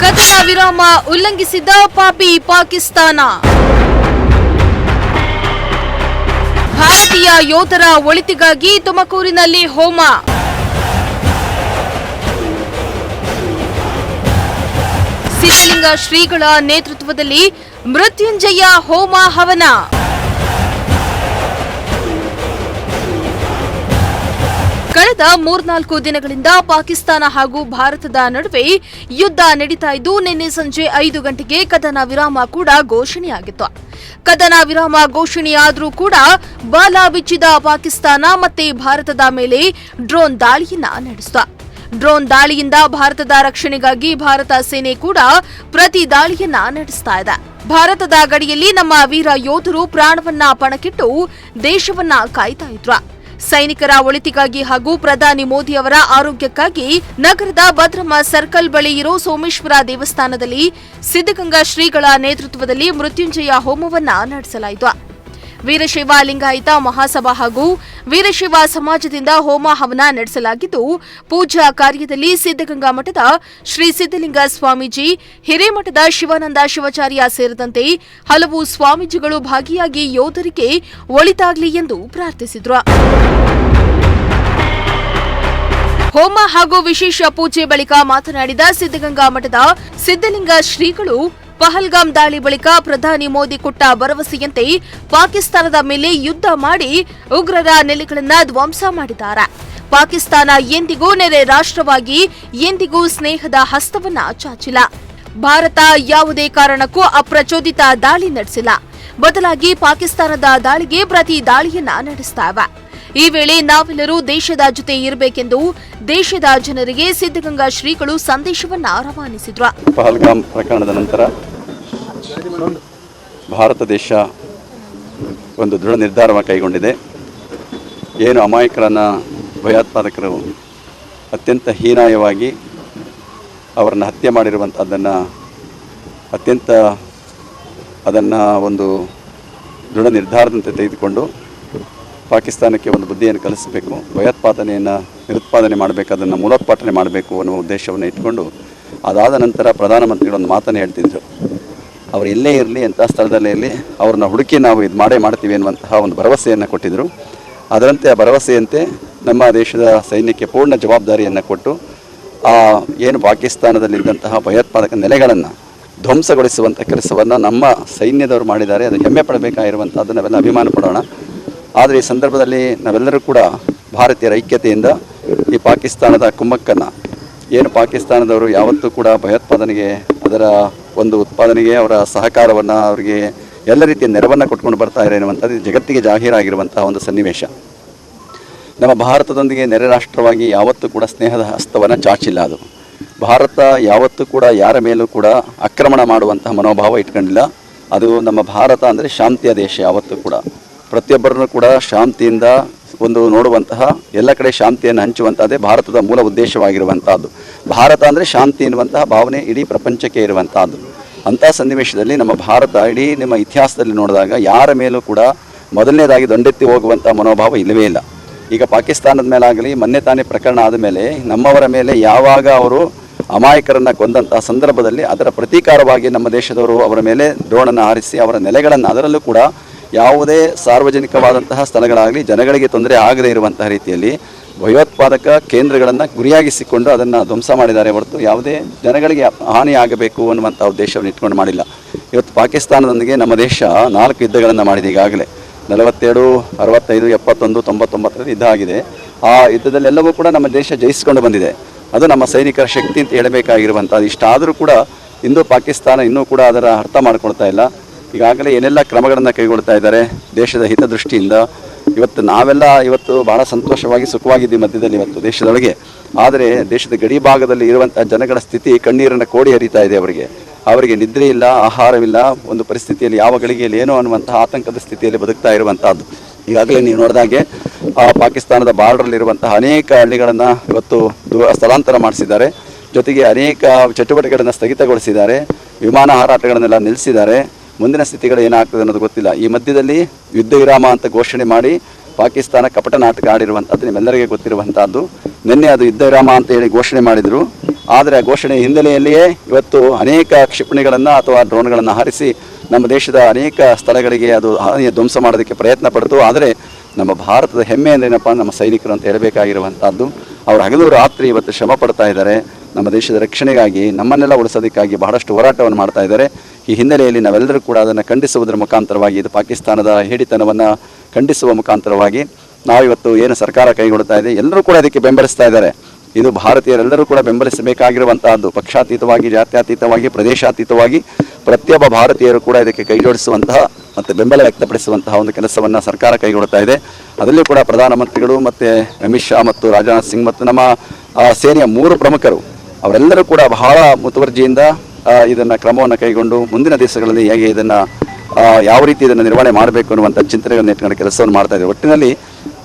ಕದನ ವಿರಾಮ ಉಲ್ಲಂಘಿಸಿದ ಪಾಪಿ ಪಾಕಿಸ್ತಾನ. ಭಾರತೀಯ ಯೋಧರ ಒಳಿತಿಗಾಗಿ ತುಮಕೂರಿನಲ್ಲಿ ಹೋಮ. ಸಿದ್ಧಲಿಂಗ ಶ್ರೀಗಳ ನೇತೃತ್ವದಲ್ಲಿ ಮೃತ್ಯುಂಜಯ ಹೋಮ ಹವನ. ಕಳೆದ 3-4 ದಿನಗಳಿಂದ ಪಾಕಿಸ್ತಾನ ಹಾಗೂ ಭಾರತದ ನಡುವೆ ಯುದ್ಧ ನಡೀತಾ ಇದ್ದು ನಿನ್ನೆ ಸಂಜೆ 5 ಗಂಟೆಗೆ ಕದನ ವಿರಾಮ ಕೂಡ ಘೋಷಣೆಯಾಗಿತ್ತು. ಕದನ ವಿರಾಮ ಘೋಷಣೆಯಾದರೂ ಕೂಡ ಬಾಲ ಬಿಚ್ಚಿದ ಪಾಕಿಸ್ತಾನ ಮತ್ತೆ ಭಾರತದ ಮೇಲೆ ಡ್ರೋನ್ ದಾಳಿಯನ್ನ ನಡೆಸಿತು. ಡ್ರೋನ್ ದಾಳಿಯಿಂದ ಭಾರತದ ರಕ್ಷಣೆಗಾಗಿ ಭಾರತ ಸೇನೆ ಕೂಡ ಪ್ರತಿ ದಾಳಿಯನ್ನ ನಡೆಸ್ತಾ ಇದೆ. ಭಾರತದ ಗಡಿಯಲ್ಲಿ ನಮ್ಮ ವೀರ ಯೋಧರು ಪ್ರಾಣವನ್ನ ಪಣಕ್ಕಿಟ್ಟು ದೇಶವನ್ನ ಕಾಯ್ತಾ ಇದ್ರು. ಸೈನಿಕರ ಒಳಿತಿಗಾಗಿ ಹಾಗೂ ಪ್ರಧಾನಿ ಮೋದಿ ಅವರ ಆರೋಗ್ಯಕ್ಕಾಗಿ ನಗರದ ಭದ್ರಮ್ಮ ಸರ್ಕಲ್ ಬಳಿ ಇರೋ ಸೋಮೇಶ್ವರ ದೇವಸ್ಥಾನದಲ್ಲಿ ಸಿದ್ಧಗಂಗಾ ಶ್ರೀಗಳ ನೇತೃತ್ವದಲ್ಲಿ ಮೃತ್ಯುಂಜಯ ಹೋಮವನ್ನ ನಡೆಸಲಾಯಿತು. ವೀರಶೈವ ಲಿಂಗಾಯತ ಮಹಾಸಭಾ ಹಾಗೂ ವೀರಶೈವ ಸಮಾಜದಿಂದ ಹೋಮ ಹವನ ನಡೆಸಲಾಗಿದ್ದು, ಪೂಜಾ ಕಾರ್ಯದಲ್ಲಿ ಸಿದ್ಧಗಂಗಾ ಮಠದ ಶ್ರೀ ಸಿದ್ಧಲಿಂಗ ಸ್ವಾಮೀಜಿ, ಹಿರೇಮಠದ ಶಿವಾನಂದ ಶಿವಾಚಾರ್ಯ ಸೇರಿದಂತೆ ಹಲವು ಸ್ವಾಮೀಜಿಗಳು ಭಾಗಿಯಾಗಿ ಯೋಧರಿಗೆ ಒಳಿತಾಗಲಿ ಎಂದು ಪ್ರಾರ್ಥಿಸಿದರು. ಹೋಮ ಹಾಗೂ ವಿಶೇಷ ಪೂಜೆ ಬಳಿಕ ಮಾತನಾಡಿದ ಸಿದ್ಧಗಂಗಾ ಮಠದ ಸಿದ್ಧಲಿಂಗ ಶ್ರೀಗಳು, ಪಹಲ್ಗಾಮ್ ದಾಳಿ ಬಳಿಕ ಪ್ರಧಾನಿ ಮೋದಿ ಕೊಟ್ಟ ಭರವಸೆಯಂತೆ ಪಾಕಿಸ್ತಾನದ ಮೇಲೆ ಯುದ್ಧ ಮಾಡಿ ಉಗ್ರರ ನೆಲೆಗಳನ್ನು ಧ್ವಂಸ ಮಾಡಿದ್ದಾರೆ. ಪಾಕಿಸ್ತಾನ ಎಂದಿಗೂ ನೆರೆ ರಾಷ್ಟ್ರವಾಗಿ ಎಂದಿಗೂ ಸ್ನೇಹದ ಹಸ್ತವನ್ನ ಚಾಚಿಲ್ಲ. ಭಾರತ ಯಾವುದೇ ಕಾರಣಕ್ಕೂ ಅಪ್ರಚೋದಿತ ದಾಳಿ ನಡೆಸಿಲ್ಲ. ಬದಲಾಗಿ ಪಾಕಿಸ್ತಾನದ ದಾಳಿಗೆ ಪ್ರತಿ ದಾಳಿಯನ್ನ ನಡೆಸುತ್ತವೆ. ಈ ವೇಳೆ ನಾವೆಲ್ಲರೂ ದೇಶದ ಜೊತೆ ಇರಬೇಕೆಂದು ದೇಶದ ಜನರಿಗೆ ಸಿದ್ಧಗಂಗಾ ಶ್ರೀಗಳು ಸಂದೇಶವನ್ನ ರವಾನಿಸಿದ್ರು. ಪಹಲ್ಗಾಮ್ ಪ್ರಕರಣದ ನಂತರ ಭಾರತ ದೇಶ ಒಂದು ದೃಢ ನಿರ್ಧಾರವನ್ನು ಕೈಗೊಂಡಿದೆ. ಏನು ಅಮಾಯಕರನ್ನು ಭಯೋತ್ಪಾದಕರು ಅತ್ಯಂತ ಹೀನಾಯವಾಗಿ ಅವರನ್ನು ಹತ್ಯೆ ಮಾಡಿರುವಂಥದ್ದನ್ನು ಅದನ್ನು ಒಂದು ದೃಢ ನಿರ್ಧಾರದಂತೆ ತೆಗೆದುಕೊಂಡು ಪಾಕಿಸ್ತಾನಕ್ಕೆ ಒಂದು ಬುದ್ಧಿಯನ್ನು ಕಲಿಸಬೇಕು, ಭಯೋತ್ಪಾದನೆಯನ್ನು ನಿರುತ್ಪಾದನೆ ಮಾಡಬೇಕು, ಅದನ್ನು ಮೂಲೋತ್ಪಾಟನೆ ಮಾಡಬೇಕು ಅನ್ನುವ ಉದ್ದೇಶವನ್ನು ಇಟ್ಕೊಂಡು ಅದಾದ ನಂತರ ಪ್ರಧಾನಮಂತ್ರಿಗಳು ಒಂದು ಮಾತನ್ನು ಹೇಳ್ತಿದ್ರು. ಅವರು ಎಲ್ಲೇ ಇರಲಿ, ಎಂಥ ಸ್ಥಳದಲ್ಲೇ ಇರಲಿ, ಅವ್ರನ್ನ ಹುಡುಕಿ ನಾವು ಇದು ಮಾಡ್ತೀವಿ ಅನ್ನುವಂತಹ ಒಂದು ಭರವಸೆಯನ್ನು ಕೊಟ್ಟಿದ್ದರು. ಅದರಂತೆ ಆ ಭರವಸೆಯಂತೆ ನಮ್ಮ ದೇಶದ ಸೈನ್ಯಕ್ಕೆ ಪೂರ್ಣ ಜವಾಬ್ದಾರಿಯನ್ನು ಕೊಟ್ಟು ಏನು ಪಾಕಿಸ್ತಾನದಲ್ಲಿದ್ದಂತಹ ಭಯೋತ್ಪಾದಕ ನೆಲೆಗಳನ್ನು ಧ್ವಂಸಗೊಳಿಸುವಂಥ ಕೆಲಸವನ್ನು ನಮ್ಮ ಸೈನ್ಯದವರು ಮಾಡಿದ್ದಾರೆ. ಅದು ಹೆಮ್ಮೆ ಪಡಬೇಕಾಗಿರುವಂಥದ್ದು, ನಾವೆಲ್ಲ ಅಭಿಮಾನ ಪಡೋಣ. ಆದರೆ ಈ ಸಂದರ್ಭದಲ್ಲಿ ನಾವೆಲ್ಲರೂ ಕೂಡ ಭಾರತೀಯರ ಐಕ್ಯತೆಯಿಂದ ಈ ಪಾಕಿಸ್ತಾನದ ಕುಮ್ಮಕ್ಕನ್ನು, ಏನು ಪಾಕಿಸ್ತಾನದವರು ಯಾವತ್ತೂ ಕೂಡ ಭಯೋತ್ಪಾದನೆಗೆ, ಅದರ ಒಂದು ಉತ್ಪಾದನೆಗೆ ಅವರ ಸಹಕಾರವನ್ನು, ಅವರಿಗೆ ಎಲ್ಲ ರೀತಿಯ ನೆರವನ್ನು ಕೊಟ್ಕೊಂಡು ಬರ್ತಾ ಇದ್ದಾರೆ ಎನ್ನುವಂಥದ್ದು ಜಗತ್ತಿಗೆ ಜಾಹೀರಾಗಿರುವಂತಹ ಒಂದು ಸನ್ನಿವೇಶ. ನಮ್ಮ ಭಾರತದೊಂದಿಗೆ ನೆರೆ ರಾಷ್ಟ್ರವಾಗಿ ಯಾವತ್ತೂ ಕೂಡ ಸ್ನೇಹದ ಹಸ್ತವನ್ನು ಚಾಚಿಲ್ಲ. ಅದು ಭಾರತ ಯಾವತ್ತೂ ಕೂಡ ಯಾರ ಮೇಲೂ ಕೂಡ ಆಕ್ರಮಣ ಮಾಡುವಂತಹ ಮನೋಭಾವ ಇಟ್ಕೊಂಡಿಲ್ಲ. ಅದು ನಮ್ಮ ಭಾರತ ಅಂದರೆ ಶಾಂತಿಯ ದೇಶ. ಯಾವತ್ತೂ ಕೂಡ ಪ್ರತಿಯೊಬ್ಬರನ್ನು ಕೂಡ ಶಾಂತಿಯಿಂದ ಒಂದು ನೋಡುವಂತಹ, ಎಲ್ಲ ಕಡೆ ಶಾಂತಿಯನ್ನು ಹಂಚುವಂಥದ್ದೇ ಭಾರತದ ಮೂಲ ಉದ್ದೇಶವಾಗಿರುವಂಥದ್ದು. ಭಾರತ ಅಂದರೆ ಶಾಂತಿ ಎನ್ನುವಂತಹ ಭಾವನೆ ಇಡೀ ಪ್ರಪಂಚಕ್ಕೆ ಇರುವಂಥದ್ದು. ಅಂಥ ಸನ್ನಿವೇಶದಲ್ಲಿ ನಮ್ಮ ಭಾರತ ಇಡೀ ನಿಮ್ಮ ಇತಿಹಾಸದಲ್ಲಿ ನೋಡಿದಾಗ ಯಾರ ಮೇಲೂ ಕೂಡ ಮೊದಲನೇದಾಗಿ ದಂಡೆತ್ತಿ ಹೋಗುವಂಥ ಮನೋಭಾವ ಇಲ್ಲವೇ ಇಲ್ಲ. ಈಗ ಪಾಕಿಸ್ತಾನದ ಮೇಲಾಗಲಿ, ಮೊನ್ನೆ ತಾನೇ ಪ್ರಕರಣ ಆದ ಮೇಲೆ ನಮ್ಮವರ ಮೇಲೆ ಯಾವಾಗ ಅವರು ಅಮಾಯಕರನ್ನು ಕೊಂದಂತಹ ಸಂದರ್ಭದಲ್ಲಿ ಅದರ ಪ್ರತೀಕಾರವಾಗಿ ನಮ್ಮ ದೇಶದವರು ಅವರ ಮೇಲೆ ಡ್ರೋನನ್ನು ಹಾರಿಸಿ ಅವರ ನೆಲೆಗಳನ್ನು, ಅದರಲ್ಲೂ ಕೂಡ ಯಾವುದೇ ಸಾರ್ವಜನಿಕವಾದಂತಹ ಸ್ಥಳಗಳಾಗಲಿ ಜನಗಳಿಗೆ ತೊಂದರೆ ಆಗದೇ ಇರುವಂತಹ ರೀತಿಯಲ್ಲಿ ಭಯೋತ್ಪಾದಕ ಕೇಂದ್ರಗಳನ್ನು ಗುರಿಯಾಗಿಸಿಕೊಂಡು ಅದನ್ನು ಧ್ವಂಸ ಮಾಡಿದ್ದಾರೆ ಹೊರತು ಯಾವುದೇ ಜನಗಳಿಗೆ ಹಾನಿಯಾಗಬೇಕು ಅನ್ನುವಂಥ ಉದ್ದೇಶವನ್ನು ಇಟ್ಕೊಂಡು ಮಾಡಿಲ್ಲ. ಇವತ್ತು ಪಾಕಿಸ್ತಾನದೊಂದಿಗೆ ನಮ್ಮ ದೇಶ 4 ಯುದ್ಧಗಳನ್ನು ಮಾಡಿದೆ ಈಗಾಗಲೇ. 47, 65, 71, 99 ಯುದ್ಧ ಆಗಿದೆ. ಆ ಯುದ್ಧದಲ್ಲೆಲ್ಲವೂ ಕೂಡ ನಮ್ಮ ದೇಶ ಜಯಿಸಿಕೊಂಡು ಬಂದಿದೆ. ಅದು ನಮ್ಮ ಸೈನಿಕರ ಶಕ್ತಿ ಅಂತ ಹೇಳಬೇಕಾಗಿರುವಂಥದ್ದು. ಇಷ್ಟಾದರೂ ಕೂಡ ಇಂದು ಪಾಕಿಸ್ತಾನ ಇನ್ನೂ ಕೂಡ ಅದರ ಅರ್ಥ ಮಾಡ್ಕೊಳ್ತಾ ಇಲ್ಲ. ಈಗಾಗಲೇ ಏನೆಲ್ಲ ಕ್ರಮಗಳನ್ನು ಕೈಗೊಳ್ತಾ ಇದ್ದಾರೆ ದೇಶದ ಹಿತದೃಷ್ಟಿಯಿಂದ. ನಾವೆಲ್ಲ ಭಾಳ ಸಂತೋಷವಾಗಿ ಸುಖವಾಗಿದ್ದೀವಿ ಮಧ್ಯದಲ್ಲಿ ಇವತ್ತು ದೇಶದೊಳಗೆ. ಆದರೆ ದೇಶದ ಗಡಿ ಭಾಗದಲ್ಲಿ ಇರುವಂಥ ಜನಗಳ ಸ್ಥಿತಿ ಕಣ್ಣೀರನ್ನು ಕೋಡಿ ಹರಿತಾ ಇದೆ. ಅವರಿಗೆ ನಿದ್ರೆ ಇಲ್ಲ, ಆಹಾರವಿಲ್ಲ, ಒಂದು ಪರಿಸ್ಥಿತಿಯಲ್ಲಿ ಯಾವ ಗಳಿಗೆಯಲ್ಲಿ ಏನೋ ಅನ್ನುವಂತಹ ಆತಂಕದ ಸ್ಥಿತಿಯಲ್ಲಿ ಬದುಕ್ತಾ ಇರುವಂಥದ್ದು. ಈಗಾಗಲೇ ನೀವು ನೋಡಿದಾಗೆ ಪಾಕಿಸ್ತಾನದ ಬಾರ್ಡರಲ್ಲಿರುವಂತಹ ಅನೇಕ ಹಳ್ಳಿಗಳನ್ನು ಇವತ್ತು ಸ್ಥಳಾಂತರ ಮಾಡಿಸಿದ್ದಾರೆ. ಜೊತೆಗೆ ಅನೇಕ ಚಟುವಟಿಕೆಗಳನ್ನು ಸ್ಥಗಿತಗೊಳಿಸಿದ್ದಾರೆ. ವಿಮಾನ ಹಾರಾಟಗಳನ್ನೆಲ್ಲ ನಿಲ್ಲಿಸಿದ್ದಾರೆ. ಮುಂದಿನ ಸ್ಥಿತಿಗಳು ಏನಾಗ್ತದೆ ಅನ್ನೋದು ಗೊತ್ತಿಲ್ಲ. ಈ ಮಧ್ಯದಲ್ಲಿ ಯುದ್ಧ ವಿರಾಮ ಅಂತ ಘೋಷಣೆ ಮಾಡಿ ಪಾಕಿಸ್ತಾನ ಕಪಟ ನಾಟಕ ಆಡಿರುವಂಥದ್ದು ನಿಮ್ಮೆಲ್ಲರಿಗೆ ಗೊತ್ತಿರುವಂಥದ್ದು. ನಿನ್ನೆ ಅದು ಯುದ್ಧ ವಿರಾಮ ಅಂತ ಹೇಳಿ ಘೋಷಣೆ ಮಾಡಿದರು. ಆದರೆ ಆ ಘೋಷಣೆ ಹಿನ್ನೆಲೆಯಲ್ಲಿಯೇ ಇವತ್ತು ಅನೇಕ ಕ್ಷಿಪಣಿಗಳನ್ನು ಅಥವಾ ಡ್ರೋನ್ಗಳನ್ನು ಹಾರಿಸಿ ನಮ್ಮ ದೇಶದ ಅನೇಕ ಸ್ಥಳಗಳಿಗೆ ಅದು ಹಾನಿಯ ಧ್ವಂಸ ಮಾಡೋದಕ್ಕೆ ಪ್ರಯತ್ನ ಪಡ್ತು. ಆದರೆ ನಮ್ಮ ಭಾರತದ ಹೆಮ್ಮೆ ಅಂದ್ರೇನಪ್ಪ, ನಮ್ಮ ಸೈನಿಕರು ಅಂತ ಹೇಳಬೇಕಾಗಿರುವಂಥದ್ದು. ಅವರು ಹಗಲು ರಾತ್ರಿ ಇವತ್ತು ಶ್ರಮ ಪಡ್ತಾ ಇದ್ದಾರೆ ನಮ್ಮ ದೇಶದ ರಕ್ಷಣೆಗಾಗಿ, ನಮ್ಮನ್ನೆಲ್ಲ ಉಳಿಸೋದಕ್ಕಾಗಿ ಬಹಳಷ್ಟು ಹೋರಾಟವನ್ನು ಮಾಡ್ತಾ ಇದ್ದಾರೆ. ಈ ಹಿನ್ನೆಲೆಯಲ್ಲಿ ನಾವೆಲ್ಲರೂ ಕೂಡ ಅದನ್ನು ಖಂಡಿಸುವುದರ ಮುಖಾಂತರವಾಗಿ, ಇದು ಪಾಕಿಸ್ತಾನದ ಹೇಡಿತನವನ್ನು ಖಂಡಿಸುವ ಮುಖಾಂತರವಾಗಿ ನಾವಿವತ್ತು ಏನು ಸರ್ಕಾರ ಕೈಗೊಳ್ತಾ ಇದೆ, ಎಲ್ಲರೂ ಕೂಡ ಇದಕ್ಕೆ ಬೆಂಬಲಿಸ್ತಾ ಇದ್ದಾರೆ. ಇದು ಭಾರತೀಯರೆಲ್ಲರೂ ಕೂಡ ಬೆಂಬಲಿಸಬೇಕಾಗಿರುವಂತಹದ್ದು. ಪಕ್ಷಾತೀತವಾಗಿ, ಜಾತ್ಯತೀತವಾಗಿ, ಪ್ರದೇಶಾತೀತವಾಗಿ ಪ್ರತಿಯೊಬ್ಬ ಭಾರತೀಯರು ಕೂಡ ಇದಕ್ಕೆ ಕೈಜೋಡಿಸುವಂತಹ ಮತ್ತು ಬೆಂಬಲ ವ್ಯಕ್ತಪಡಿಸುವಂತಹ ಒಂದು ಕೆಲಸವನ್ನು ಸರ್ಕಾರ ಕೈಗೊಳ್ತಾ ಇದೆ. ಅದರಲ್ಲಿ ಕೂಡ ಪ್ರಧಾನಮಂತ್ರಿಗಳು ಮತ್ತು ಅಮಿತ್ ಶಾ ಮತ್ತು ರಾಜನಾಥ್ ಸಿಂಗ್ ಮತ್ತು ನಮ್ಮ ಸೇನೆಯ 3 ಪ್ರಮುಖರು ಅವರೆಲ್ಲರೂ ಕೂಡ ಬಹಳ ಮುತುವರ್ಜಿಯಿಂದ ಇದನ್ನು ಕ್ರಮವನ್ನು ಕೈಗೊಂಡು ಮುಂದಿನ ದಿವಸಗಳಲ್ಲಿ ಹೇಗೆ ಇದನ್ನು ಯಾವ ರೀತಿ ಇದನ್ನು ನಿರ್ವಹಣೆ ಮಾಡಬೇಕು ಅನ್ನುವಂಥ ಚಿಂತನೆಗಳನ್ನು ಇಟ್ಕೊಂಡು ಕೆಲಸವನ್ನು ಮಾಡ್ತಾ ಇದ್ದಾರೆ. ಒಟ್ಟಿನಲ್ಲಿ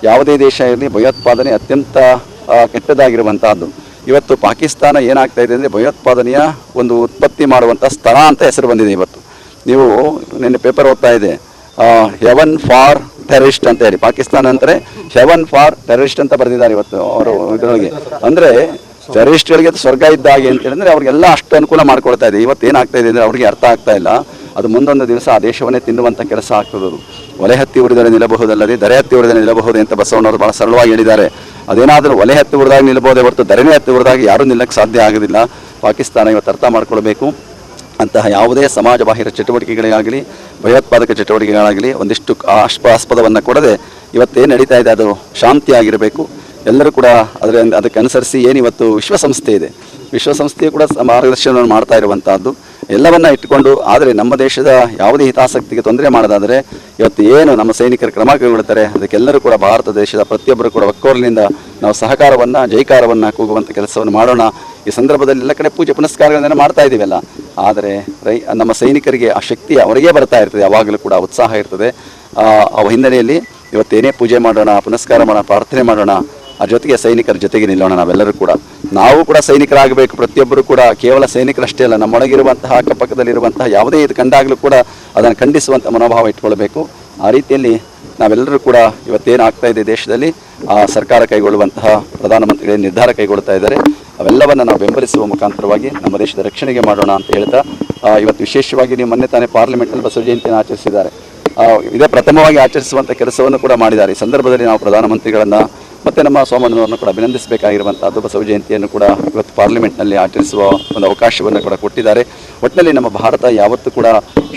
ಯಾವುದೇ ದೇಶ ಇರಲಿ, ಭಯೋತ್ಪಾದನೆ ಅತ್ಯಂತ ಕೆಟ್ಟದಾಗಿರುವಂತಹದ್ದು. ಇವತ್ತು ಪಾಕಿಸ್ತಾನ ಏನಾಗ್ತಾ ಇದೆ ಅಂದರೆ ಭಯೋತ್ಪಾದನೆಯ ಒಂದು ಉತ್ಪತ್ತಿ ಮಾಡುವಂಥ ಸ್ಥಳ ಅಂತ ಹೆಸರು ಬಂದಿದೆ. ಇವತ್ತು ನೀವು ನಿನ್ನೆ ಪೇಪರ್ ಓದ್ತಾ ಇದೆ, ಹೆವನ್ ಫಾರ್ ಟೆರರಿಸ್ಟ್ ಅಂತ ಹೇಳಿ, ಪಾಕಿಸ್ತಾನ ಅಂದರೆ ಹೆವನ್ ಫಾರ್ ಟೆರರಿಸ್ಟ್ ಅಂತ ಬರೆದಿದ್ದಾರೆ ಇವತ್ತು ಅವರು ಇದರೊಳಗೆ. ಅಂದರೆ ಟೆರರಿಸ್ಟ್ಗಳಿಗೆ ಸ್ವರ್ಗ ಇದ್ದ ಹಾಗೆ ಅಂತ ಹೇಳಿದ್ರೆ ಅವ್ರಿಗೆಲ್ಲ ಅಷ್ಟು ಅನುಕೂಲ ಮಾಡ್ಕೊಳ್ತಾ ಇದೆ. ಇವತ್ತು ಏನಾಗ್ತಾ ಇದೆ ಅಂದರೆ ಅವ್ರಿಗೆ ಅರ್ಥ ಆಗ್ತಾ ಇಲ್ಲ, ಅದು ಮುಂದೊಂದು ದಿವಸ ಆ ದೇಶವನ್ನೇ ತಿನ್ನುವಂಥ ಕೆಲಸ ಆಗ್ತದದು. ಒಲೆ ಹತ್ತಿ ಉರಿದರೆ ನಿಲ್ಲಬಹುದಲ್ಲದೆ ದರೆ ಹತ್ತಿ ಉರಿದರೆ ನಿಲ್ಲಬಹುದು ಅಂತ ಬಸವಣ್ಣವರು ಭಾಳ ಸರಳವಾಗಿ ಹೇಳಿದ್ದಾರೆ. ಅದೇನಾದರೂ ಒಲೆ ಹತ್ತಿ ಉರಿದಾಗ ನಿಲ್ಲಬಹುದೇ ಹೊರತು ಧರಣಿ ಹತ್ತಿ ಉರಿದಾಗ ಯಾರೂ ನಿಲ್ಲಕ್ಕೆ ಸಾಧ್ಯ ಆಗೋದಿಲ್ಲ. ಪಾಕಿಸ್ತಾನ ಇವತ್ತು ಅರ್ಥ ಮಾಡ್ಕೊಳ್ಬೇಕು, ಅಂತಹ ಯಾವುದೇ ಸಮಾಜ ಬಾಹಿರ ಚಟುವಟಿಕೆಗಳಾಗಲಿ, ಭಯೋತ್ಪಾದಕ ಚಟುವಟಿಕೆಗಳಾಗಲಿ ಒಂದಿಷ್ಟು ಆಸ್ಪದವನ್ನು ಕೊಡದೆ ಇವತ್ತೇನು ನಡೀತಾ ಇದೆ ಅದು ಶಾಂತಿಯಾಗಿರಬೇಕು. ಎಲ್ಲರೂ ಕೂಡ ಅದಕ್ಕೆ ಅನುಸರಿಸಿ ಏನಿವತ್ತು ವಿಶ್ವಸಂಸ್ಥೆ ಇದೆ, ವಿಶ್ವಸಂಸ್ಥೆಯು ಕೂಡ ಮಾರ್ಗದರ್ಶನವನ್ನು ಮಾಡ್ತಾ ಇರುವಂತಹದ್ದು ಎಲ್ಲವನ್ನ ಇಟ್ಟುಕೊಂಡು. ಆದರೆ ನಮ್ಮ ದೇಶದ ಯಾವುದೇ ಹಿತಾಸಕ್ತಿಗೆ ತೊಂದರೆ ಮಾಡೋದಾದರೆ ಇವತ್ತು ಏನು ನಮ್ಮ ಸೈನಿಕರ ಕ್ರಮ ಕೈಗೊಳ್ಳುತ್ತಾರೆ ಅದಕ್ಕೆಲ್ಲರೂ ಕೂಡ ಭಾರತ ದೇಶದ ಪ್ರತಿಯೊಬ್ಬರು ಕೂಡ ಒಕ್ಕೊರಲಿನಿಂದ ನಾವು ಸಹಕಾರವನ್ನು, ಜೈಕಾರವನ್ನು ಕೂಗುವಂಥ ಕೆಲಸವನ್ನು ಮಾಡೋಣ. ಈ ಸಂದರ್ಭದಲ್ಲಿ ಎಲ್ಲ ಕಡೆ ಪೂಜೆ ಪುನಸ್ಕಾರಗಳನ್ನೆಲ್ಲ ಮಾಡ್ತಾ ಇದ್ದೀವಲ್ಲ, ಆದರೆ ನಮ್ಮ ಸೈನಿಕರಿಗೆ ಆ ಶಕ್ತಿ ಅವರಿಗೆ ಬರ್ತಾ ಇರ್ತದೆ, ಯಾವಾಗಲೂ ಕೂಡ ಉತ್ಸಾಹ ಇರ್ತದೆ. ಆ ಹಿನ್ನೆಲೆಯಲ್ಲಿ ಇವತ್ತೇನೇ ಪೂಜೆ ಮಾಡೋಣ, ಪುನಸ್ಕಾರ ಮಾಡೋಣ, ಪ್ರಾರ್ಥನೆ ಮಾಡೋಣ, ಆ ಜೊತೆಗೆ ಸೈನಿಕರ ಜೊತೆಗೆ ನಿಲ್ಲೋಣ. ನಾವೆಲ್ಲರೂ ಕೂಡ ನಾವು ಕೂಡ ಸೈನಿಕರಾಗಬೇಕು. ಪ್ರತಿಯೊಬ್ಬರು ಕೂಡ ಕೇವಲ ಸೈನಿಕರಷ್ಟೇ ಅಲ್ಲ, ನಮ್ಮೊಳಗಿರುವಂತಹ ಅಕ್ಕಪಕ್ಕದಲ್ಲಿರುವಂತಹ ಯಾವುದೇ ಇದು ಕಂಡಾಗಲೂ ಕೂಡ ಅದನ್ನು ಖಂಡಿಸುವಂಥ ಮನೋಭಾವ ಇಟ್ಕೊಳ್ಬೇಕು. ಆ ರೀತಿಯಲ್ಲಿ ನಾವೆಲ್ಲರೂ ಕೂಡ ಇವತ್ತೇನಾಗ್ತಾ ಇದೆ ದೇಶದಲ್ಲಿ ಸರ್ಕಾರ ಕೈಗೊಳ್ಳುವಂತಹ ಪ್ರಧಾನಮಂತ್ರಿಗಳೇ ನಿರ್ಧಾರ ಕೈಗೊಳ್ತಾ ಇದ್ದಾರೆ, ಅವೆಲ್ಲವನ್ನು ನಾವು ಬೆಂಬಲಿಸುವ ಮುಖಾಂತರವಾಗಿ ನಮ್ಮ ದೇಶದ ರಕ್ಷಣೆಗೆ ಮಾಡೋಣ ಅಂತ ಹೇಳ್ತಾ ಇವತ್ತು ವಿಶೇಷವಾಗಿ ನೀವು ಮೊನ್ನೆ ತಾನೇ ಪಾರ್ಲಿಮೆಂಟಲ್ಲಿ ಬಸವ ಜಯಂತಿಯನ್ನು ಆಚರಿಸಿದ್ದಾರೆ. ಇದೇ ಪ್ರಥಮವಾಗಿ ಆಚರಿಸುವಂಥ ಕೆಲಸವನ್ನು ಕೂಡ ಮಾಡಿದ್ದಾರೆ. ಈ ಸಂದರ್ಭದಲ್ಲಿ ನಾವು ಪ್ರಧಾನಮಂತ್ರಿಗಳನ್ನು ಮತ್ತು ನಮ್ಮ ಸೋಮಣ್ಣನವರನ್ನು ಕೂಡ ಅಭಿನಂದಿಸಬೇಕಾಗಿರುವಂಥದ್ದು. ಬಸವ ಜಯಂತಿಯನ್ನು ಕೂಡ ಇವತ್ತು ಪಾರ್ಲಿಮೆಂಟ್ನಲ್ಲಿ ಆಚರಿಸುವ ಒಂದು ಅವಕಾಶವನ್ನು ಕೂಡ ಕೊಟ್ಟಿದ್ದಾರೆ. ಒಟ್ಟಿನಲ್ಲಿ ನಮ್ಮ ಭಾರತ ಯಾವತ್ತೂ ಕೂಡ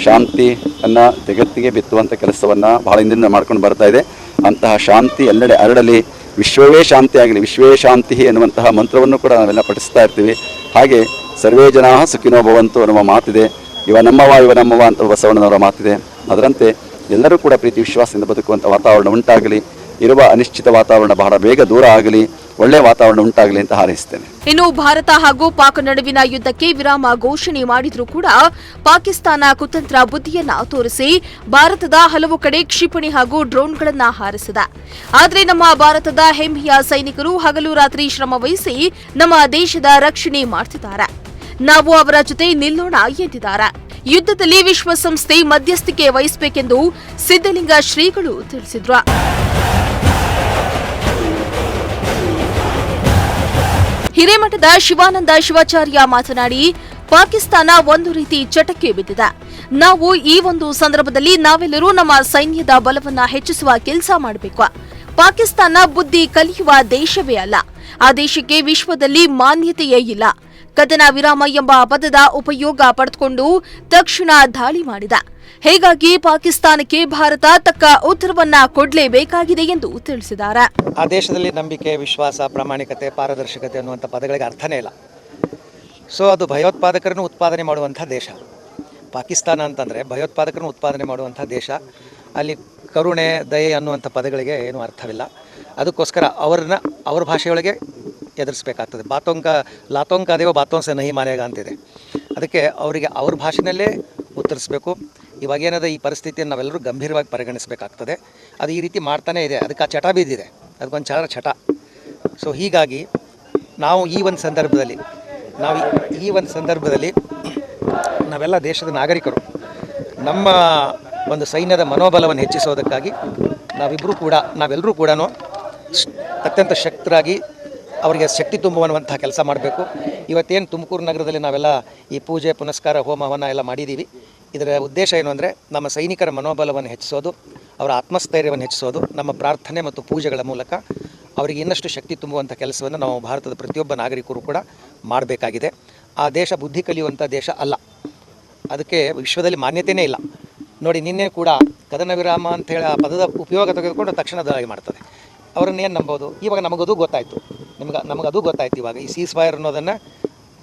ಶಾಂತಿಯನ್ನು ಜಗತ್ತಿಗೆ ಬಿತ್ತುವಂಥ ಕೆಲಸವನ್ನು ಬಹಳ ಹಿಂದಿನಿಂದ ಮಾಡ್ಕೊಂಡು ಬರ್ತಾ ಇದೆ. ಅಂತಹ ಶಾಂತಿ ಎಲ್ಲೆಡೆ ಹರಡಲಿ, ವಿಶ್ವವೇ ಶಾಂತಿ ಆಗಲಿ, ವಿಶ್ವೇ ಶಾಂತಿ ಎನ್ನುವಂತಹ ಮಂತ್ರವನ್ನು ಕೂಡ ನಾವೆಲ್ಲ ಪಠಿಸ್ತಾ ಇರ್ತೀವಿ. ಹಾಗೆ ಸರ್ವೇ ಜನಾ ಸುಖಿನೋ ಭವಂತು ಅನ್ನುವ ಮಾತಿದೆ, ಇವ ನಮ್ಮವ ಅಂತ ಬಸವಣ್ಣನವರ ಮಾತಿದೆ. ಅದರಂತೆ ಎಲ್ಲರೂ ಕೂಡ ಪ್ರೀತಿ ವಿಶ್ವಾಸದಿಂದ ಬದುಕುವಂಥ ವಾತಾವರಣ ಉಂಟಾಗಲಿ, ಇರುವ ಅನಿಶ್ಚಿತ ವಾತಾವರಣ ಬಹಳ ಬೇಗ ದೂರ ಆಗಲಿ, ಒಳ್ಳೆಯ ವಾತಾವರಣ ಉಂಟಾಗಲಿ ಅಂತ ಹಾರೈಸ್ತೇನೆ. ಇನ್ನು ಭಾರತ ಹಾಗೂ ಪಾಕ್ ನಡುವಿನ ಯುದ್ಧಕ್ಕೆ ವಿರಾಮ ಘೋಷಣೆ ಮಾಡಿದ್ರೂ ಕೂಡ ಪಾಕಿಸ್ತಾನ ಕುತಂತ್ರ ಬುದ್ಧಿಯನ್ನ ತೋರಿಸಿ ಭಾರತದ ಹಲವು ಕಡೆ ಕ್ಷಿಪಣಿ ಹಾಗೂ ಡ್ರೋನ್ಗಳನ್ನ ಹಾರಿಸಿದೆ. ಆದರೆ ನಮ್ಮ ಭಾರತದ ಹೆಮ್ಮೆಯ ಸೈನಿಕರು ಹಗಲು ರಾತ್ರಿ ಶ್ರಮ ವಹಿಸಿ ನಮ್ಮ ದೇಶದ ರಕ್ಷಣೆ ಮಾಡ್ತಿದ್ದಾರೆ. ನಾವು ಅವರ ಜೊತೆ ನಿಲ್ಲೋಣ ಎಂದಿದ್ದಾರೆ. ಯುದ್ಧದಲ್ಲಿ ವಿಶ್ವಸಂಸ್ಥೆ ಮಧ್ಯಸ್ಥಿಕೆ ವಹಿಸಬೇಕೆಂದು ಸಿದ್ದಲಿಂಗ ಶ್ರೀಗಳು ತಿಳಿಸಿದ್ರು. ಹಿರೇಮಠದ ಶಿವಾನಂದ ಶಿವಾಚಾರ್ಯ ಮಾತನಾಡಿ, ಪಾಕಿಸ್ತಾನ ಒಂದು ರೀತಿ ಚಟಕ್ಕೆ ಬಿದ್ದಿದೆ. ನಾವು ಈ ಒಂದು ಸಂದರ್ಭದಲ್ಲಿ ನಾವೆಲ್ಲರೂ ನಮ್ಮ ಸೈನ್ಯದ ಬಲವನ್ನ ಹೆಚ್ಚಿಸುವ ಕೆಲಸ ಮಾಡಬೇಕು. ಪಾಕಿಸ್ತಾನ ಬುದ್ಧಿ ಕಲಿಯುವ ದೇಶವೇ ಅಲ್ಲ, ಆ ದೇಶಕ್ಕೆ ವಿಶ್ವದಲ್ಲಿ ಮಾನ್ಯತೆಯೇ ಇಲ್ಲ. ಕದನ ವಿರಾಮ ಎಂಬ ಪದದ ಉಪಯೋಗ ಪಡೆದುಕೊಂಡು ತಕ್ಷಣ ದಾಳಿ ಮಾಡಿದ. ಹೀಗಾಗಿ ಪಾಕಿಸ್ತಾನಕ್ಕೆ ಭಾರತ ತಕ್ಕ ಉತ್ತರವನ್ನ ಕೊಡಲೇಬೇಕಾಗಿದೆ ಎಂದು ತಿಳಿಸಿದ್ದಾರೆ. ಆ ದೇಶದಲ್ಲಿ ನಂಬಿಕೆ, ವಿಶ್ವಾಸ, ಪ್ರಾಮಾಣಿಕತೆ, ಪಾರದರ್ಶಕತೆ ಅನ್ನುವಂಥ ಪದಗಳಿಗೆ ಅರ್ಥನೇ ಇಲ್ಲ. ಸೊ ಅದು ಭಯೋತ್ಪಾದಕರನ್ನು ಉತ್ಪಾದನೆ ಮಾಡುವಂಥ ದೇಶ ಪಾಕಿಸ್ತಾನ ಅಂತಂದರೆ, ಭಯೋತ್ಪಾದಕರನ್ನು ಉತ್ಪಾದನೆ ಮಾಡುವಂಥ ದೇಶ. ಅಲ್ಲಿ ಕರುಣೆ, ದಯೆ ಅನ್ನುವಂಥ ಪದಗಳಿಗೆ ಏನೂ ಅರ್ಥವಿಲ್ಲ. ಅದಕ್ಕೋಸ್ಕರ ಅವ್ರ ಭಾಷೆಯೊಳಗೆ ಎದುರಿಸಬೇಕಾಗ್ತದೆ. ಲಾತೋಂಕ ಅದೇವೋ ಬಾತೋಂಸ ನಹಿ ಮಾನೇಗ ಅಂತಿದೆ. ಅದಕ್ಕೆ ಅವರಿಗೆ ಅವ್ರ ಭಾಷೆಯಲ್ಲೇ ಉತ್ತರಿಸಬೇಕು. ಇವಾಗೇನದ ಈ ಪರಿಸ್ಥಿತಿಯನ್ನು ನಾವೆಲ್ಲರೂ ಗಂಭೀರವಾಗಿ ಪರಿಗಣಿಸಬೇಕಾಗ್ತದೆ. ಅದು ಈ ರೀತಿ ಮಾಡ್ತಾನೇ ಇದೆ, ಅದಕ್ಕೆ ಆ ಚಟ ಬಿದ್ದಿದೆ, ಅದಕ್ಕೊಂದು ಚಟ. ಸೊ ಹೀಗಾಗಿ ನಾವು ಈ ಒಂದು ಸಂದರ್ಭದಲ್ಲಿ ನಾವೆಲ್ಲ ದೇಶದ ನಾಗರಿಕರು ನಮ್ಮ ಒಂದು ಸೈನ್ಯದ ಮನೋಬಲವನ್ನು ಹೆಚ್ಚಿಸೋದಕ್ಕಾಗಿ ನಾವೆಲ್ಲರೂ ಕೂಡ ಅತ್ಯಂತ ಶಕ್ತರಾಗಿ ಅವರಿಗೆ ಶಕ್ತಿ ತುಂಬುವಂಥ ಕೆಲಸ ಮಾಡಬೇಕು. ಇವತ್ತೇನು ತುಮಕೂರು ನಗರದಲ್ಲಿ ನಾವೆಲ್ಲ ಈ ಪೂಜೆ ಪುನಸ್ಕಾರ ಹೋಮ ಹವನ ಎಲ್ಲ ಮಾಡಿದ್ದೀವಿ. ಇದರ ಉದ್ದೇಶ ಏನು ಅಂದರೆ ನಮ್ಮ ಸೈನಿಕರ ಮನೋಬಲವನ್ನು ಹೆಚ್ಚಿಸೋದು, ಅವರ ಆತ್ಮಸ್ಥೈರ್ಯವನ್ನು ಹೆಚ್ಚಿಸೋದು, ನಮ್ಮ ಪ್ರಾರ್ಥನೆ ಮತ್ತು ಪೂಜೆಗಳ ಮೂಲಕ ಅವರಿಗೆ ಇನ್ನಷ್ಟು ಶಕ್ತಿ ತುಂಬುವಂಥ ಕೆಲಸವನ್ನು ನಾವು ಭಾರತದ ಪ್ರತಿಯೊಬ್ಬ ನಾಗರಿಕರು ಕೂಡ ಮಾಡಬೇಕಾಗಿದೆ. ಆ ದೇಶ ಬುದ್ಧಿ ಕಲಿಯುವಂಥ ದೇಶ ಅಲ್ಲ, ಅದಕ್ಕೆ ವಿಶ್ವದಲ್ಲಿ ಮಾನ್ಯತೆಯೇ ಇಲ್ಲ. ನೋಡಿ, ನಿನ್ನೆ ಕೂಡ ಕದನ ವಿರಾಮ ಅಂಥೇಳಿ ಆ ಪದದ ಉಪಯೋಗ ತೆಗೆದುಕೊಂಡು ತಕ್ಷಣ ದಾಳಿ ಮಾಡ್ತದೆ. ಅವರನ್ನೇನು ನಂಬೋದು? ಇವಾಗ ನಮಗದು ಗೊತ್ತಾಯಿತು, ನಮಗದು ಗೊತ್ತಾಯ್ತು. ಇವಾಗ ಈ ಸೀಸ್ ಫೈರ್ ಅನ್ನೋದನ್ನು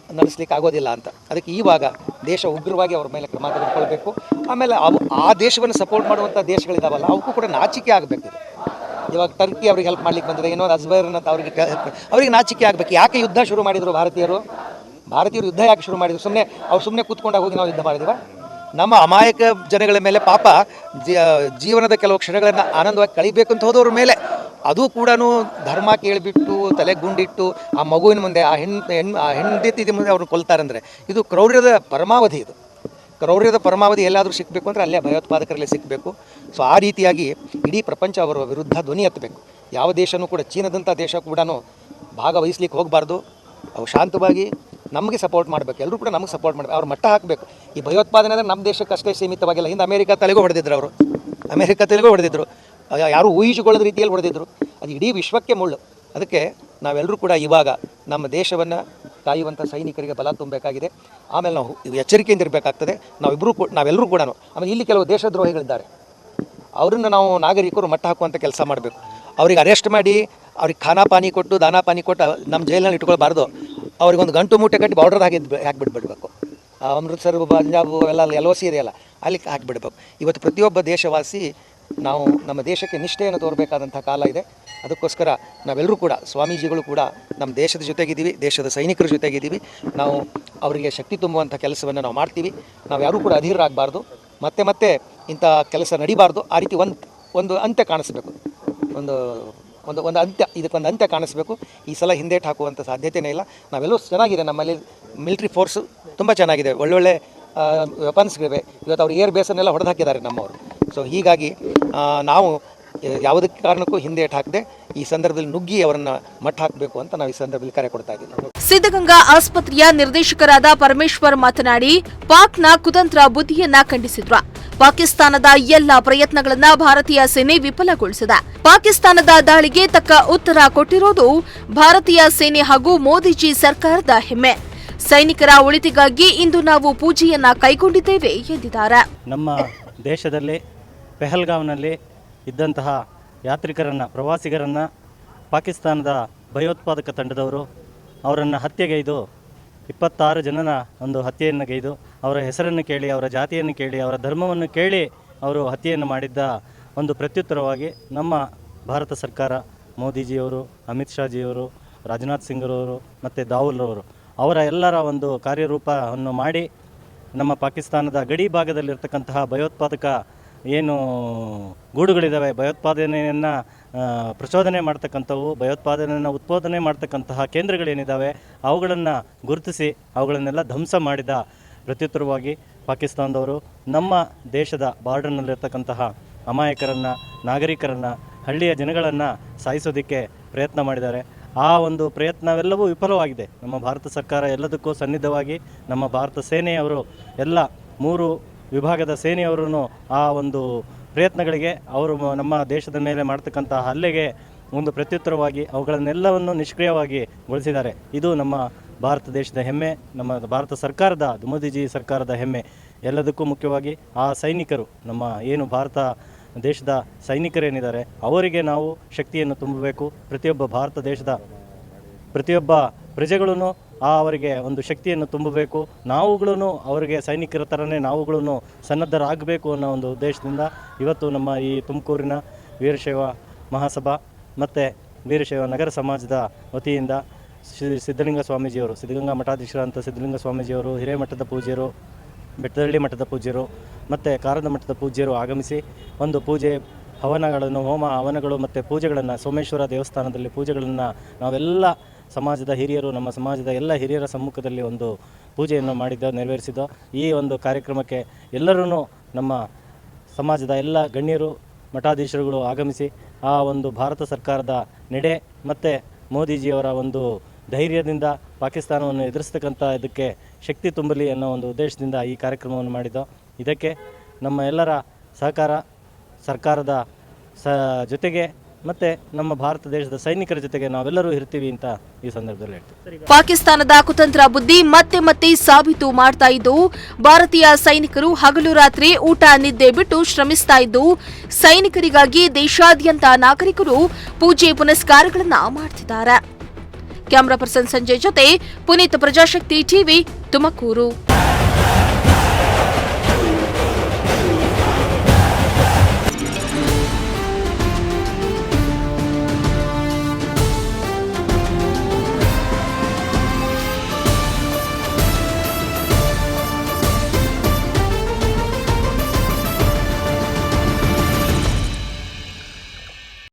ನಡೆಸಲಿಕ್ಕೆ ಆಗೋದಿಲ್ಲ ಅಂತ. ಅದಕ್ಕೆ ಇವಾಗ ದೇಶ ಉಗ್ರವಾಗಿ ಅವ್ರ ಮೇಲೆ ಕ್ರಮ ತೆಗೆದುಕೊಳ್ಬೇಕು. ಆಮೇಲೆ ಆ ದೇಶವನ್ನು ಸಪೋರ್ಟ್ ಮಾಡುವಂಥ ದೇಶಗಳಿದಾವಲ್ಲ, ಅವಕ್ಕೂ ಕೂಡ ನಾಚಿಕೆ ಆಗಬೇಕು. ಇವಾಗ ಟರ್ಕಿ ಅವ್ರಿಗೆ ಹೆಲ್ಪ್ ಮಾಡ್ಲಿಕ್ಕೆ ಬಂದರೆ, ಏನೋ ಅಜ್ಬೈರನ್ ಅಂತ ಅವ್ರಿಗೆ ನಾಚಿಕೆ ಆಗಬೇಕು. ಯಾಕೆ ಯುದ್ಧ ಶುರು ಮಾಡಿದರು ಭಾರತೀಯರು ಯುದ್ಧ ಯಾಕೆ ಶುರು ಮಾಡಿದರು? ಸುಮ್ಮನೆ ಕೂತ್ಕೊಂಡಾಗ ಹೋಗಿ ನಾವು ಯುದ್ಧ ಮಾಡಿದೀವ? ನಮ್ಮ ಅಮಾಯಕ ಜನಗಳ ಮೇಲೆ ಪಾಪ ಜೀವನದ ಕೆಲವು ಕ್ಷಣಗಳನ್ನು ಆನಂದವಾಗಿ ಕಳಿಬೇಕು ಅಂತ ಹೋದವ್ರ ಮೇಲೆ ಅದು ಕೂಡ ಧರ್ಮ ಕೇಳಿಬಿಟ್ಟು ತಲೆ ಗುಂಡಿಟ್ಟು ಆ ಮಗುವಿನ ಮುಂದೆ ಆ ಹೆಂಡತಿ ಮುಂದೆ ಅವ್ರನ್ನ ಕೊಲ್ತಾರಂದರೆ ಇದು ಕ್ರೌರ್ಯದ ಪರಮಾವಧಿ. ಇದು ಕ್ರೌರ್ಯದ ಪರಮಾವಧಿ ಎಲ್ಲಾದರೂ ಸಿಕ್ಕಬೇಕು ಅಂದರೆ ಅಲ್ಲೇ ಭಯೋತ್ಪಾದಕರಲ್ಲೇ ಸಿಕ್ಕಬೇಕು. ಸೊ ಆ ರೀತಿಯಾಗಿ ಇಡೀ ಪ್ರಪಂಚ ಅವರ ವಿರುದ್ಧ ಧ್ವನಿ ಎತ್ತಬೇಕು. ಯಾವ ದೇಶನೂ ಕೂಡ, ಚೀನಾದಂಥ ದೇಶ ಕೂಡ ಭಾಗವಹಿಸ್ಲಿಕ್ಕೆ ಹೋಗಬಾರ್ದು. ಅವು ಶಾಂತವಾಗಿ ನಮಗೆ ಸಪೋರ್ಟ್ ಮಾಡಬೇಕು, ಎಲ್ಲರೂ ಕೂಡ ನಮಗೆ ಸಪೋರ್ಟ್ ಮಾಡಬೇಕು. ಅವ್ರು ಮಟ್ಟ ಹಾಕಬೇಕು. ಈ ಭಯೋತ್ಪಾದನೆ ಅಂದರೆ ನಮ್ಮ ದೇಶಕ್ಕೆ ಅಷ್ಟೇ ಸೀಮಿತವಾಗಿಲ್ಲ. ಹಿಂದೆ ಅಮೇರಿಕಾ ತಲೆಗೂ ಹೊಡೆದಿದ್ರು, ಯಾರೂ ಊಹಿಸಿಕೊಳ್ಳದ ರೀತಿಯಲ್ಲಿ ಹೊಡೆದಿದ್ರು. ಅದು ಇಡೀ ವಿಶ್ವಕ್ಕೆ ಮುಳ್ಳು. ಅದಕ್ಕೆ ನಾವೆಲ್ಲರೂ ಕೂಡ ಇವಾಗ ನಮ್ಮ ದೇಶವನ್ನು ಕಾಯುವಂಥ ಸೈನಿಕರಿಗೆ ಬಲ ತುಂಬಬೇಕಾಗಿದೆ. ಆಮೇಲೆ ನಾವು ಎಚ್ಚರಿಕೆಯಿಂದ ಇರಬೇಕಾಗ್ತದೆ. ನಾವೆಲ್ಲರೂ ಕೂಡ. ಆಮೇಲೆ ಇಲ್ಲಿ ಕೆಲವು ದೇಶದ್ರೋಹಿಗಳಿದ್ದಾರೆ, ಅವರನ್ನು ನಾವು ನಾಗರಿಕರು ಮಟ್ಟ ಹಾಕುವಂಥ ಕೆಲಸ ಮಾಡಬೇಕು. ಅವ್ರಿಗೆ ಅರೆಸ್ಟ್ ಮಾಡಿ, ಅವ್ರಿಗೆ ಖಾನಾಪಾನಿ ಕೊಟ್ಟು ದಾನಾಪಾನಿ ಕೊಟ್ಟು ನಮ್ಮ ಜೈಲಿನಲ್ಲಿ ಇಟ್ಕೊಳ್ಬಾರ್ದು. ಅವ್ರಿಗೊಂದು ಗಂಟು ಮೂಟೆ ಕಟ್ಟಿ ಬಾರ್ಡರ್ ಹಾಕಿಬಿಡ್ಬೇಕು. ಅಮೃತ್ಸರ್, ಪಂಜಾಬ್ ಎಲ್ಲ LOC ಇದೆಯಲ್ಲ, ಅಲ್ಲಿ ಹಾಕಿಬಿಡ್ಬೇಕು. ಇವತ್ತು ಪ್ರತಿಯೊಬ್ಬ ದೇಶವಾಸಿ ನಾವು ನಮ್ಮ ದೇಶಕ್ಕೆ ನಿಷ್ಠೆಯನ್ನು ತೋರಬೇಕಾದಂಥ ಕಾಲ ಇದೆ. ಅದಕ್ಕೋಸ್ಕರ ನಾವೆಲ್ಲರೂ ಕೂಡ, ಸ್ವಾಮೀಜಿಗಳು ಕೂಡ ನಮ್ಮ ದೇಶದ ಜೊತೆಗಿದ್ದೀವಿ, ದೇಶದ ಸೈನಿಕರ ಜೊತೆಗಿದ್ದೀವಿ. ನಾವು ಅವರಿಗೆ ಶಕ್ತಿ ತುಂಬುವಂಥ ಕೆಲಸವನ್ನು ನಾವು ಮಾಡ್ತೀವಿ. ನಾವು ಯಾರೂ ಕೂಡ ಅಧೀರರಾಗಬಾರ್ದು. ಮತ್ತೆ ಇಂಥ ಕೆಲಸ ನಡಿಬಾರ್ದು. ಆ ರೀತಿ ಒಂದು ಅಂತ್ಯ ಕಾಣಿಸ್ಬೇಕು. ಒಂದು ಅಂತ್ಯ, ಇದಕ್ಕೊಂದು ಅಂತ್ಯ ಕಾಣಿಸ್ಬೇಕು. ಈ ಸಲ ಹಿಂದೇಟು ಹಾಕುವಂಥ ಸಾಧ್ಯತೆಯೇ ಇಲ್ಲ. ನಾವೆಲ್ಲೂ ಚೆನ್ನಾಗಿದೆ, ನಮ್ಮಲ್ಲಿ ಮಿಲಿಟ್ರಿ ಫೋರ್ಸು ತುಂಬ ಚೆನ್ನಾಗಿದೆ, ಒಳ್ಳೊಳ್ಳೆ ವೆಪನ್ಸ್ಗಳಿವೆ. ಇವತ್ತು ಅವ್ರು ಏರ್ ಬೇಸನ್ನೆಲ್ಲ ಹೊಡೆದು ಹಾಕಿದ್ದಾರೆ ನಮ್ಮವರು. ಸೊ ಹೀಗಾಗಿ ನಾವು ಯಾವುದಕ್ಕೆ ಕಾರಣಕ್ಕೂ ಹಿಂದೇಟು ಹಾಕದೆ ಈ ಸಂದರ್ಭದಲ್ಲಿ ನುಗ್ಗಿ ಅವರನ್ನು ಮಟ್ಟ ಹಾಕಬೇಕು ಅಂತ ನಾವು ಈ ಸಂದರ್ಭದಲ್ಲಿ ಕರೆ ಕೊಡ್ತಾ ಇದ್ದೀವಿ. ಸಿದ್ಧಗಂಗಾ ಆಸ್ಪತ್ರೆಯ ನಿರ್ದೇಶಕರಾದ ಪರಮೇಶ್ವರ್ ಮಾತನಾಡಿ, ಪಾಕ್ನ ಕುತಂತ್ರ ಬುದ್ಧಿಯನ್ನ ಖಂಡಿಸಿದ್ರು. ಪಾಕಿಸ್ತಾನದ ಎಲ್ಲ ಪ್ರಯತ್ನಗಳನ್ನ ಭಾರತೀಯ ಸೇನೆ ವಿಫಲಗೊಳಿಸಿದೆ. ಪಾಕಿಸ್ತಾನದ ದಾಳಿಗೆ ತಕ್ಕ ಉತ್ತರ ಕೊಟ್ಟಿರೋದು ಭಾರತೀಯ ಸೇನೆ ಹಾಗೂ ಮೋದಿಜಿ ಸರ್ಕಾರದ ಹೆಮ್ಮೆ. ಸೈನಿಕರ ಒಳಿತಿಗಾಗಿ ಇಂದು ನಾವು ಪೂಜೆಯನ್ನ ಕೈಗೊಂಡಿದ್ದೇವೆ ಎಂದಿದ್ದಾರೆ. ನಮ್ಮ ದೇಶದಲ್ಲಿ ಪೆಹಲ್ಗಾವ್ನಲ್ಲಿ ಇದ್ದಂತಹ ಯಾತ್ರಿಕರನ್ನು, ಪ್ರವಾಸಿಗರನ್ನು ಪಾಕಿಸ್ತಾನದ ಭಯೋತ್ಪಾದಕ ತಂಡದವರು ಅವರನ್ನು ಹತ್ಯೆಗೈದು 26 ಜನನ ಒಂದು ಹತ್ಯೆಯನ್ನು ಗೈದು, ಅವರ ಹೆಸರನ್ನು ಕೇಳಿ, ಅವರ ಜಾತಿಯನ್ನು ಕೇಳಿ, ಅವರ ಧರ್ಮವನ್ನು ಕೇಳಿ ಅವರು ಹತ್ಯೆಯನ್ನು ಮಾಡಿದ್ದ ಒಂದು ಪ್ರತ್ಯುತ್ತರವಾಗಿ ನಮ್ಮ ಭಾರತ ಸರ್ಕಾರ, ಮೋದಿಜಿಯವರು, ಅಮಿತ್ ಶಾಜಿಯವರು, ರಾಜನಾಥ್ ಸಿಂಗ್ರವರು ಮತ್ತು ದಾವೂಲ್ರವರು ಅವರ ಎಲ್ಲರ ಒಂದು ಕಾರ್ಯರೂಪವನ್ನು ಮಾಡಿ ನಮ್ಮ ಪಾಕಿಸ್ತಾನದ ಗಡಿ ಭಾಗದಲ್ಲಿರ್ತಕ್ಕಂತಹ ಭಯೋತ್ಪಾದಕ ಏನು ಗೂಡುಗಳಿದ್ದಾವೆ, ಭಯೋತ್ಪಾದನೆಯನ್ನು ಪ್ರಚೋದನೆ ಮಾಡ್ತಕ್ಕಂಥವು, ಭಯೋತ್ಪಾದನೆಯನ್ನು ಉತ್ಪಾದನೆ ಮಾಡ್ತಕ್ಕಂತಹ ಕೇಂದ್ರಗಳೇನಿದ್ದಾವೆ ಅವುಗಳನ್ನು ಗುರುತಿಸಿ ಅವುಗಳನ್ನೆಲ್ಲ ಧ್ವಂಸ ಮಾಡಿದ ಪ್ರತ್ಯುತ್ತರವಾಗಿ ಪಾಕಿಸ್ತಾನದವರು ನಮ್ಮ ದೇಶದ ಬಾರ್ಡರ್ನಲ್ಲಿರ್ತಕ್ಕಂತಹ ಅಮಾಯಕರನ್ನು, ನಾಗರಿಕರನ್ನು, ಹಳ್ಳಿಯ ಜನಗಳನ್ನು ಸಾಯಿಸೋದಕ್ಕೆ ಪ್ರಯತ್ನ ಮಾಡಿದ್ದಾರೆ. ಆ ಒಂದು ಪ್ರಯತ್ನವೆಲ್ಲವೂ ವಿಫಲವಾಗಿದೆ. ನಮ್ಮ ಭಾರತ ಸರ್ಕಾರ ಎಲ್ಲದಕ್ಕೂ ಸನ್ನಿದ್ಧವಾಗಿ ನಮ್ಮ ಭಾರತ ಸೇನೆಯವರು ಎಲ್ಲ 3 ವಿಭಾಗದ ಸೇನೆಯವರು ಆ ಒಂದು ಪ್ರಯತ್ನಗಳಿಗೆ ಅವರು ನಮ್ಮ ದೇಶದ ಮೇಲೆ ಮಾಡ್ತಕ್ಕಂಥ ಹಲ್ಲೆಗೆ ಒಂದು ಪ್ರತ್ಯುತ್ತರವಾಗಿ ಅವುಗಳನ್ನೆಲ್ಲವನ್ನು ನಿಷ್ಕ್ರಿಯವಾಗಿ ಗೊಳಿಸಿದ್ದಾರೆ. ಇದು ನಮ್ಮ ಭಾರತ ದೇಶದ ಹೆಮ್ಮೆ, ನಮ್ಮ ಭಾರತ ಸರ್ಕಾರದ, ಮೋದಿಜಿ ಸರ್ಕಾರದ ಹೆಮ್ಮೆ. ಎಲ್ಲದಕ್ಕೂ ಮುಖ್ಯವಾಗಿ ಆ ಸೈನಿಕರು, ನಮ್ಮ ಏನು ಭಾರತ ದೇಶದ ಸೈನಿಕರೇನಿದ್ದಾರೆ ಅವರಿಗೆ ನಾವು ಶಕ್ತಿಯನ್ನು ತುಂಬಬೇಕು. ಪ್ರತಿಯೊಬ್ಬ ಭಾರತ ದೇಶದ ಪ್ರತಿಯೊಬ್ಬ ಪ್ರಜೆಗಳೂ ಅವರಿಗೆ ಒಂದು ಶಕ್ತಿಯನ್ನು ತುಂಬಬೇಕು. ನಾವುಗಳೂ ಅವರಿಗೆ ಸೈನಿಕರ ಥರನೇ ನಾವುಗಳೂ ಸನ್ನದ್ಧರಾಗಬೇಕು ಅನ್ನೋ ಒಂದು ಉದ್ದೇಶದಿಂದ ಇವತ್ತು ನಮ್ಮ ಈ ತುಮಕೂರಿನ ವೀರಶೈವ ಮಹಾಸಭಾ ಮತ್ತು ವೀರಶೈವ ನಗರ ಸಮಾಜದ ವತಿಯಿಂದ ಸಿದ್ಧಲಿಂಗ ಸ್ವಾಮೀಜಿಯವರು, ಸಿದ್ಧಗಂಗಾ ಮಠಾಧೀಶರಂಥ ಸಿದ್ಧಲಿಂಗ ಸ್ವಾಮೀಜಿಯವರು, ಹಿರೇಮಠದ ಪೂಜ್ಯರು, ಬೆಟ್ಟದಳ್ಳಿ ಮಠದ ಪೂಜ್ಯರು ಮತ್ತು ಕಾರದ ಮಠದ ಪೂಜ್ಯರು ಆಗಮಿಸಿ ಒಂದು ಪೂಜೆ ಹವನಗಳನ್ನು, ಹೋಮ ಹವನಗಳು ಮತ್ತು ಪೂಜೆಗಳನ್ನು, ಸೋಮೇಶ್ವರ ದೇವಸ್ಥಾನದಲ್ಲಿ ಪೂಜೆಗಳನ್ನು ನಾವೆಲ್ಲ ಸಮಾಜದ ಹಿರಿಯರು, ನಮ್ಮ ಸಮಾಜದ ಎಲ್ಲ ಹಿರಿಯರ ಸಮ್ಮುಖದಲ್ಲಿ ಒಂದು ಪೂಜೆಯನ್ನು ನೆರವೇರಿಸಿದ್ದು. ಈ ಒಂದು ಕಾರ್ಯಕ್ರಮಕ್ಕೆ ಎಲ್ಲರೂ ನಮ್ಮ ಸಮಾಜದ ಎಲ್ಲ ಗಣ್ಯರು ಮಠಾಧೀಶರುಗಳು ಆಗಮಿಸಿ ಆ ಒಂದು ಭಾರತ ಸರ್ಕಾರದ ನಡೆ ಮತ್ತು ಮೋದಿಜಿಯವರ ಒಂದು ಧೈರ್ಯದಿಂದ ಪಾಕಿಸ್ತಾನವನ್ನು ಎದುರಿಸ್ತಕ್ಕಂಥ ಇದಕ್ಕೆ ಶಕ್ತಿ ತುಂಬಲಿ ಅನ್ನೋ ಒಂದು ಉದ್ದೇಶದಿಂದ ಈ ಕಾರ್ಯಕ್ರಮವನ್ನು ಮಾಡಿದ್ದು. ಇದಕ್ಕೆ ನಮ್ಮ ಎಲ್ಲರ ಸಹಕಾರ ಸರ್ಕಾರದ ಜೊತೆಗೆ ಮತ್ತು ನಮ್ಮ ಭಾರತ ದೇಶದ ಸೈನಿಕರ ಜೊತೆಗೆ ನಾವೆಲ್ಲರೂ ಇರ್ತೀವಿ ಅಂತ ಈ ಸಂದರ್ಭದಲ್ಲಿ ಹೇಳ್ತೀವಿ. ಪಾಕಿಸ್ತಾನದ ಕುತಂತ್ರ ಬುದ್ಧಿ ಮತ್ತೆ ಮತ್ತೆ ಸಾಬೀತು ಮಾಡ್ತಾ ಇದ್ದು, ಭಾರತೀಯ ಸೈನಿಕರು ಹಗಲು ರಾತ್ರಿ ಊಟ ನಿದ್ದೆ ಬಿಟ್ಟು ಶ್ರಮಿಸ್ತಾ ಇದ್ದು, ಸೈನಿಕರಿಗಾಗಿ ದೇಶಾದ್ಯಂತ ನಾಗರಿಕರು ಪೂಜೆ ಪುನಸ್ಕಾರಗಳನ್ನ ಮಾಡ್ತಿದ್ದಾರೆ. ಕ್ಯಾಮರಾ ಪರ್ಸನ್ ಸಂಜಯ್ ಜೊತೆ ಪುನೀತ್, ಪ್ರಜಾಶಕ್ತಿ ಟಿವಿ, ತುಮಕೂರು.